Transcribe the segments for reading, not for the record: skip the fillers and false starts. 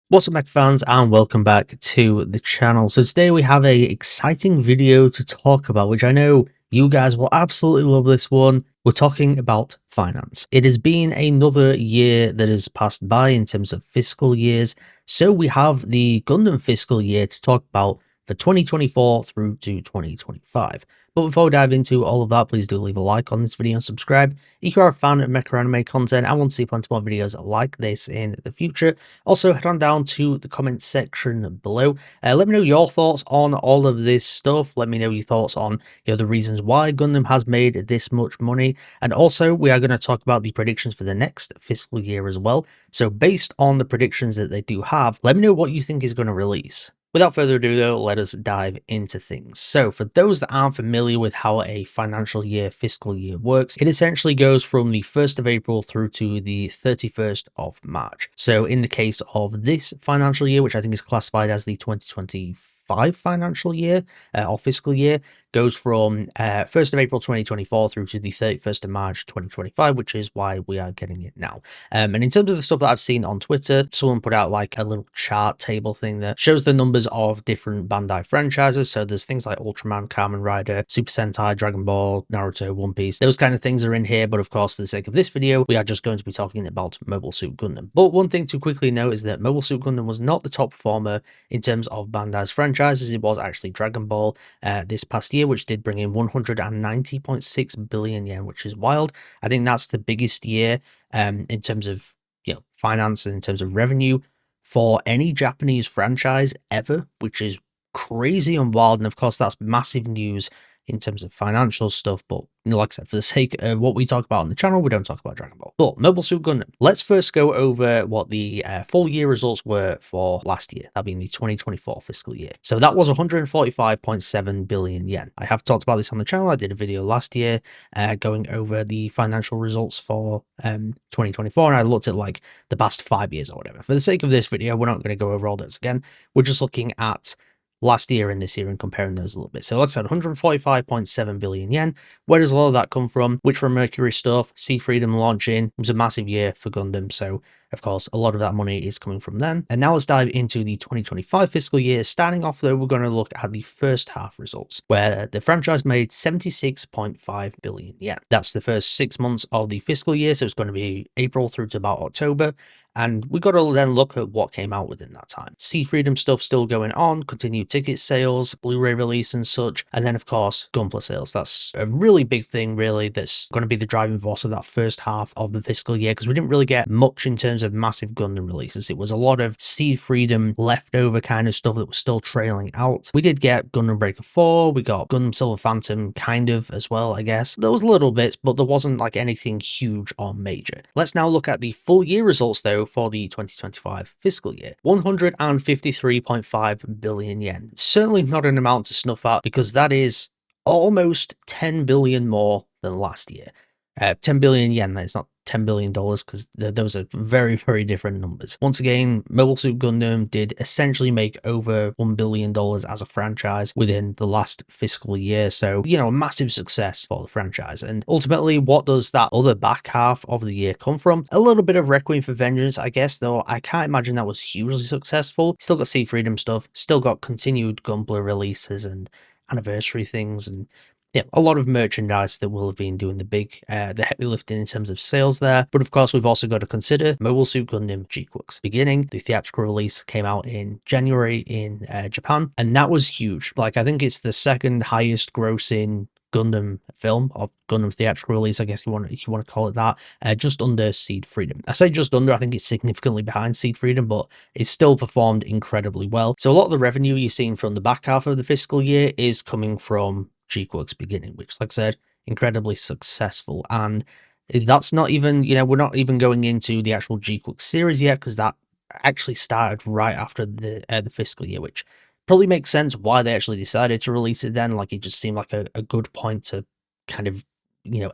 What's up, Mech fans, and welcome back to the channel. So today we have a exciting video to talk about, which I know you guys will absolutely love this one. We're talking about finance. It has been another year that has passed by in terms of fiscal years. So we have the Gundam fiscal year to talk about for 2024 through to 2025. But before we dive into all of that, please do leave a like on this video and subscribe if you are a fan of mecha anime content and want to see plenty more videos like this in the future. Also, head on down to the comment section below. Let me know your thoughts on all of this stuff. Let me know your thoughts on the reasons why Gundam has made this much money. And also, we are going to talk about the predictions for the next fiscal year as well. So based on the predictions that they do have, let me know what you think is going to release. Without further ado though, let us dive into things. So for those that aren't familiar with how a financial year, fiscal year works, it essentially goes from the 1st of April through to the 31st of March. So in the case of this financial year, which I think is classified as the 2025 financial year or fiscal year, goes from 1st of April 2024 through to the 31st of March 2025, which is why we are getting it now. And in terms of the stuff that I've seen on Twitter, someone put out like a little chart table thing that shows the numbers of different Bandai franchises. So there's things like Ultraman, Kamen Rider, Super Sentai, Dragon Ball, Naruto, One Piece. Those kind of things are in here, but of course, for the sake of this video, we are just going to be talking about Mobile Suit Gundam. But one thing to quickly note is that Mobile Suit Gundam was not the top performer in terms of Bandai's franchises. It was actually Dragon Ball this past year, which did bring in 190.6 billion yen, which is wild. I think that's the biggest year in terms of finance and in terms of revenue for any Japanese franchise ever, which is crazy and wild. And of course, that's massive news in terms of financial stuff, but like I said, for the sake of what we talk about on the channel, we don't talk about Dragon Ball. But Mobile Suit Gundam, let's first go over what the full year results were for last year, that being the 2024 fiscal year. So that was 145.7 billion yen. I have talked about this on the channel. I did a video last year going over the financial results for 2024, and I looked at like the past 5 years or whatever. For the sake of this video, we're not going to go over all those again. We're just looking at last year and this year and comparing those a little bit. So let's say 145.7 billion yen. Where does a lot of that come from? Which from Mercury stuff, Sea Freedom launching. It was a massive year for Gundam, so of course a lot of that money is coming from then. And now let's dive into the 2025 fiscal year. Starting off though, we're going to look at the first half results, where the franchise made 76.5 billion yen. That's the first 6 months of the fiscal year, so it's going to be April through to about October. And we got to then look at what came out within that time. Sea Freedom stuff still going on, continued ticket sales, Blu-ray release and such. And then of course, gunpla sales. That's a really big thing really that's going to be the driving force of that first half of the fiscal year, because we didn't really get much in terms of massive Gundam releases. It was a lot of Sea Freedom leftover kind of stuff that was still trailing out. We did get Gundam Breaker 4, we got Gundam Silver Phantom kind of as well, I guess. Those little bits, but there wasn't like anything huge or major. Let's now look at the full year results though for the 2025 fiscal year. 153.5 billion yen. Certainly not an amount to snuff at, because that is almost 10 billion more than last year. 10 billion yen, that's not $10 billion, because those are very, very different numbers. Once again, Mobile Suit Gundam did essentially make over $1 billion as a franchise within the last fiscal year. So, a massive success for the franchise. And ultimately, what does that other back half of the year come from? A little bit of Requiem for Vengeance, I guess, though I can't imagine that was hugely successful. Still got Sea Freedom stuff, still got continued Gunpla releases and anniversary things, and a lot of merchandise that will have been doing the heavy lifting in terms of sales there. But of course, we've also got to consider Mobile Suit Gundam gquuuuuux. Beginning, the theatrical release came out in January in Japan, and that was huge. Like, I think it's the second highest grossing Gundam film, or Gundam theatrical release, I guess if you want to call it that, just under Seed Freedom. I say just under, I think it's significantly behind Seed Freedom, but it still performed incredibly well. So a lot of the revenue you're seeing from the back half of the fiscal year is coming from gquuuuuux Beginning, which, like I said, incredibly successful. And that's not even, we're not even going into the actual gquuuuuux series yet, because that actually started right after the fiscal year, which probably makes sense why they actually decided to release it then. Like, it just seemed like a good point to kind of,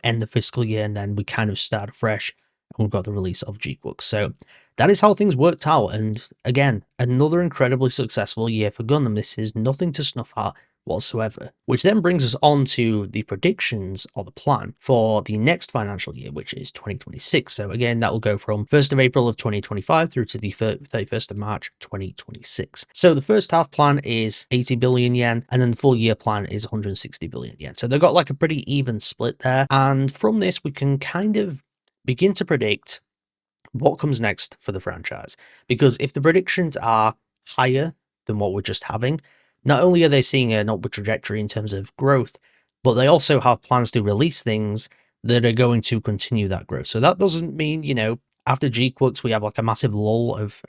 end the fiscal year, and then we kind of start afresh, and we've got the release of gquuuuuux. So that is how things worked out. And again, another incredibly successful year for Gundam. This is nothing to snuff at whatsoever. Which then brings us on to the predictions or the plan for the next financial year, which is 2026. So again, that will go from 1st of April of 2025 through to the 31st of March 2026. So the first half plan is 80 billion yen, and then the full year plan is 160 billion yen. So they've got like a pretty even split there. And from this, we can kind of begin to predict what comes next for the franchise. Because if the predictions are higher than what we're just having, not only are they seeing an upward trajectory in terms of growth, but they also have plans to release things that are going to continue that growth. So that doesn't mean, you know, after gquuuuuux, we have like a massive lull of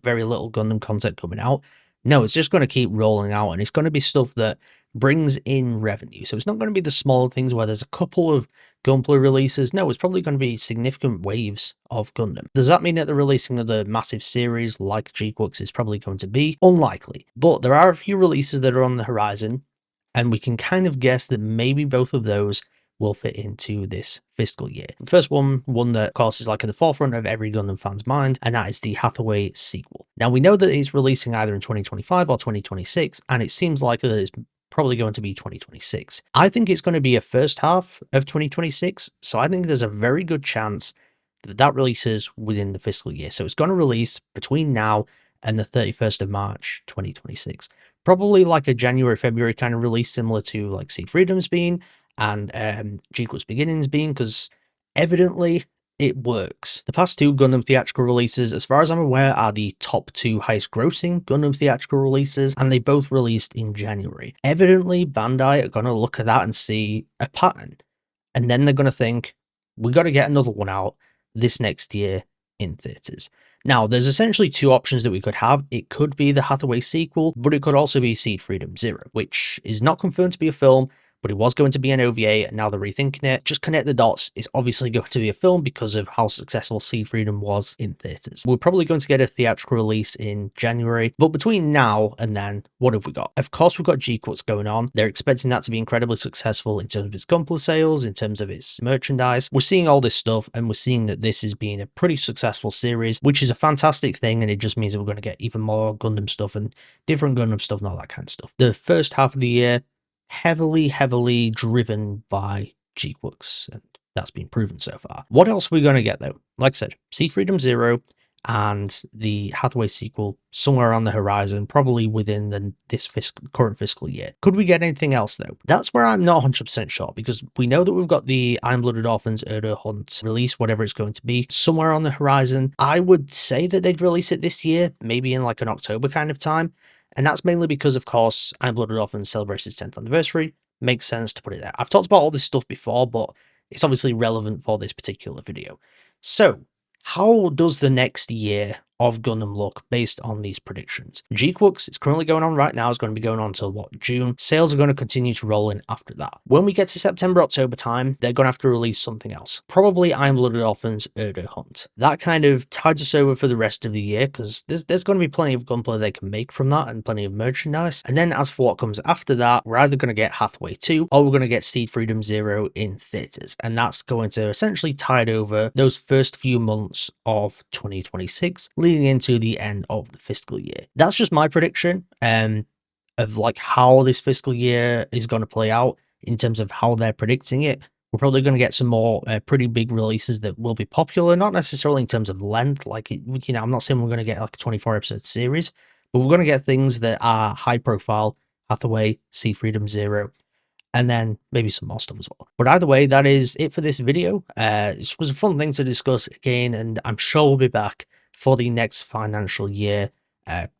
very little Gundam content coming out. No, it's just going to keep rolling out, and it's going to be stuff that brings in revenue. So it's not going to be the small things where there's a couple of gunpla releases. No, it's probably going to be significant waves of Gundam. Does that mean that the releasing of the massive series like gquuuuuux is probably going to be? Unlikely. But there are a few releases that are on the horizon, and we can kind of guess that maybe both of those will fit into this fiscal year. The first one that of course is like at the forefront of every Gundam fan's mind, and that is the Hathaway sequel. Now we know that it's releasing either in 2025 or 2026, and it seems like that it's probably going to be 2026. I think it's going to be a first half of 2026, so I think there's a very good chance that that releases within the fiscal year. So it's going to release between now and the 31st of March 2026. Probably like a January, February kind of release, similar to like Seed Freedom's been, and gquuuuuux Beginnings being, because evidently it works. The past two Gundam theatrical releases, as far as I'm aware, are the top two highest grossing Gundam theatrical releases, and they both released in January. Evidently, Bandai are going to look at that and see a pattern, and then they're going to think, we got to get another one out this next year in theaters. Now, there's essentially two options that we could have. It could be the Hathaway sequel, but it could also be Seed Freedom Zero, which is not confirmed to be a film, but it was going to be an OVA, and now they're rethinking it. Just connect the dots. It's obviously going to be a film because of how successful Seed Freedom was in theaters. We're probably going to get a theatrical release in January, but between now and then, what have we got? Of course, we've got gquuuuuux going on. They're expecting that to be incredibly successful in terms of its gunpla sales, in terms of its merchandise. We're seeing all this stuff, and we're seeing that this is being a pretty successful series, which is a fantastic thing, and it just means that we're going to get even more Gundam stuff and different Gundam stuff and all that kind of stuff. The first half of the year, heavily driven by gquuuuuux, and that's been proven so far. What else are we going to get though? Like I said, Seed Freedom Zero and the Hathaway sequel somewhere on the horizon, probably within this current fiscal year. Could we get anything else though? That's where I'm not 100% sure, because we know that we've got the Iron-Blooded Orphans Erdo Hunt release, whatever it's going to be, somewhere on the horizon. I would say that they'd release it this year, maybe in like an October kind of time. And that's mainly because, of course, Iron-Blooded Orphans celebrates its 10th anniversary. Makes sense to put it there. I've talked about all this stuff before, but it's obviously relevant for this particular video. So, how does the next year of Gundam look based on these predictions? gquuuuuux, it's currently going on right now, is going to be going on until what, June? Sales are going to continue to roll in after that. When we get to September, October time, they're going to have to release something else. Probably Iron-Blooded Orphans Erdo Hunt. That kind of tides us over for the rest of the year, because there's going to be plenty of gunpla they can make from that, and plenty of merchandise. And then as for what comes after that, we're either going to get Hathaway 2, or we're going to get Seed Freedom Zero in theaters. And that's going to essentially tide over those first few months of 2026, leading into the end of the fiscal year. That's just my prediction of like how this fiscal year is going to play out in terms of how they're predicting it. We're probably going to get some more pretty big releases that will be popular, not necessarily in terms of length. Like, you know, I'm not saying we're going to get like a 24 episode series, but we're going to get things that are high profile: Hathaway, Seed Freedom Zero, and then maybe some more stuff as well. But either way, that is it for this video. This was a fun thing to discuss again, and I'm sure we'll be back for the next financial year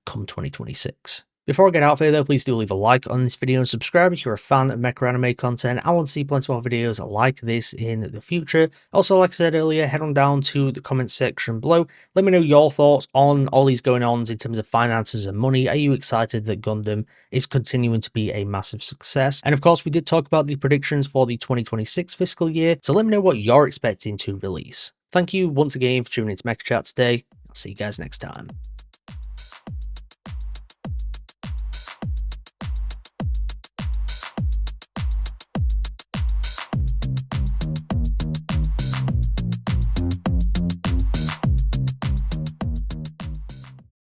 come 2026. Before I get out of here though, please do leave a like on this video and subscribe if you're a fan of mecha anime content. I want to see plenty more videos like this in the future. Also, like I said earlier, head on down to the comment section below. Let me know your thoughts on all these going on in terms of finances and money. Are you excited that Gundam is continuing to be a massive success? And of course, we did talk about the predictions for the 2026 fiscal year, so let me know what you're expecting to release. Thank you once again for tuning into Mecha Chat today. I'll see you guys next time.